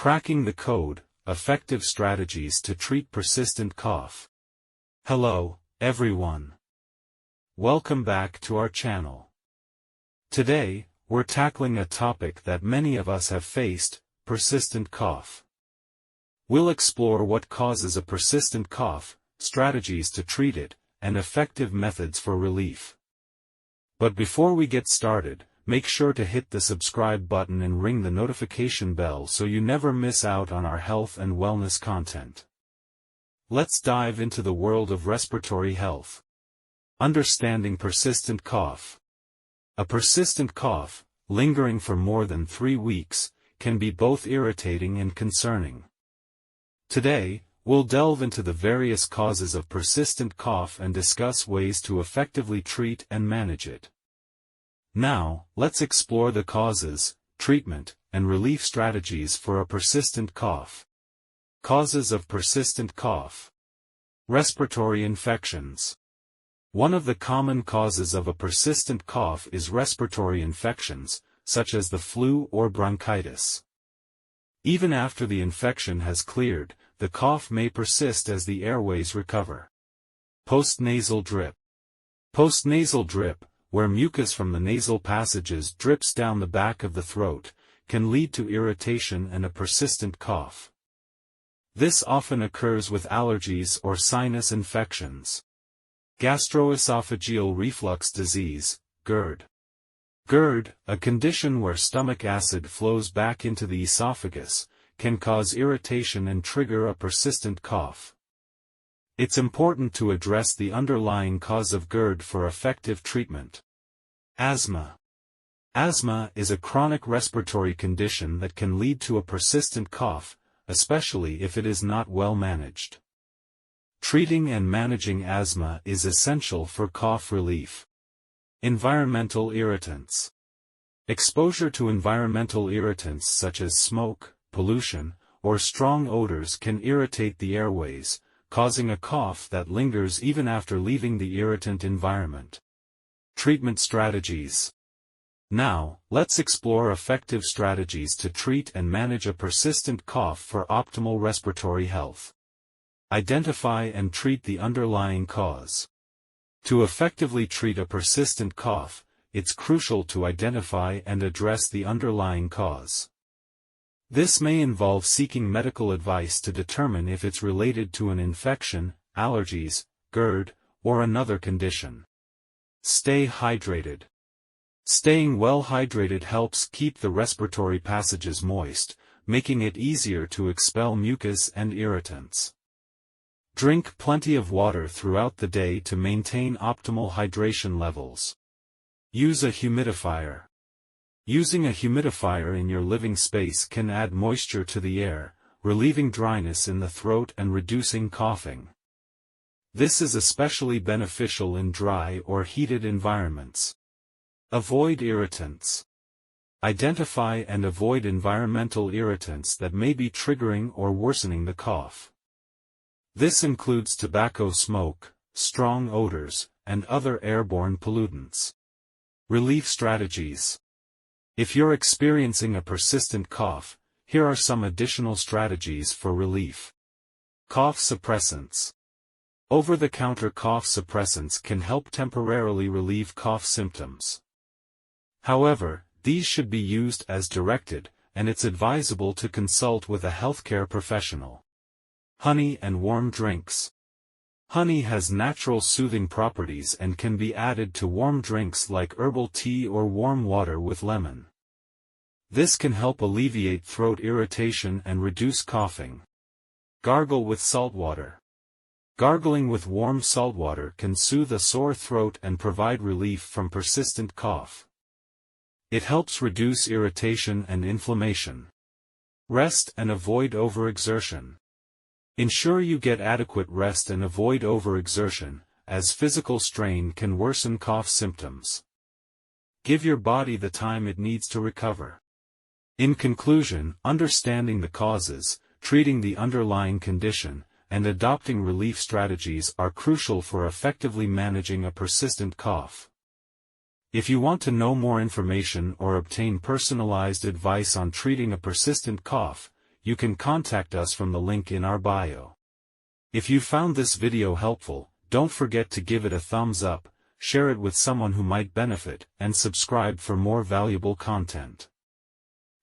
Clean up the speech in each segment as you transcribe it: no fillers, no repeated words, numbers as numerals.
Cracking the code: effective strategies to treat persistent cough. Hello, everyone. Welcome back to our channel. Today, we're tackling a topic that many of us have faced: persistent cough. We'll explore what causes a persistent cough, strategies to treat it, and effective methods for relief. But before we get started, make sure to hit the subscribe button and ring the notification bell so you never miss out on our health and wellness content. Let's dive into the world of respiratory health. Understanding persistent cough. A persistent cough, lingering for more than 3 weeks, can be both irritating and concerning. Today, we'll delve into the various causes of persistent cough and discuss ways to effectively treat and manage it. Now, let's explore the causes, treatment, and relief strategies for a persistent cough. Causes of persistent cough. Respiratory infections. One of the common causes of a persistent cough is respiratory infections, such as the flu or bronchitis. Even after the infection has cleared, the cough may persist as the airways recover. Postnasal drip. Postnasal drip, where mucus from the nasal passages drips down the back of the throat, can lead to irritation and a persistent cough. This often occurs with allergies or sinus infections. Gastroesophageal reflux disease, GERD. GERD, a condition where stomach acid flows back into the esophagus, can cause irritation and trigger a persistent cough. It's important to address the underlying cause of GERD for effective treatment. Asthma. Asthma is a chronic respiratory condition that can lead to a persistent cough, especially if it is not well managed. Treating and managing asthma is essential for cough relief. Environmental irritants. Exposure to environmental irritants such as smoke, pollution, or strong odors can irritate the airways, causing a cough that lingers even after leaving the irritant environment. Treatment strategies. Now, let's explore effective strategies to treat and manage a persistent cough for optimal respiratory health. Identify and treat the underlying cause. To effectively treat a persistent cough, it's crucial to identify and address the underlying cause. This may involve seeking medical advice to determine if it's related to an infection, allergies, GERD, or another condition. Stay hydrated. Staying well hydrated helps keep the respiratory passages moist, making it easier to expel mucus and irritants. Drink plenty of water throughout the day to maintain optimal hydration levels. Use a humidifier. Using a humidifier in your living space can add moisture to the air, relieving dryness in the throat and reducing coughing. This is especially beneficial in dry or heated environments. Avoid irritants. Identify and avoid environmental irritants that may be triggering or worsening the cough. This includes tobacco smoke, strong odors, and other airborne pollutants. Relief strategies. If you're experiencing a persistent cough, here are some additional strategies for relief. Cough suppressants. Over-the-counter cough suppressants can help temporarily relieve cough symptoms. However, these should be used as directed, and it's advisable to consult with a healthcare professional. Honey and warm drinks. Honey has natural soothing properties and can be added to warm drinks like herbal tea or warm water with lemon. This can help alleviate throat irritation and reduce coughing. Gargle with salt water. Gargling with warm salt water can soothe a sore throat and provide relief from persistent cough. It helps reduce irritation and inflammation. Rest and avoid overexertion. Ensure you get adequate rest and avoid overexertion, as physical strain can worsen cough symptoms. Give your body the time it needs to recover. In conclusion, understanding the causes, treating the underlying condition, and adopting relief strategies are crucial for effectively managing a persistent cough. If you want to know more information or obtain personalized advice on treating a persistent cough, you can contact us from the link in our bio. If you found this video helpful, don't forget to give it a thumbs up, share it with someone who might benefit, and subscribe for more valuable content.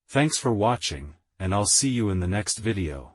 Thanks for watching, and I'll see you in the next video.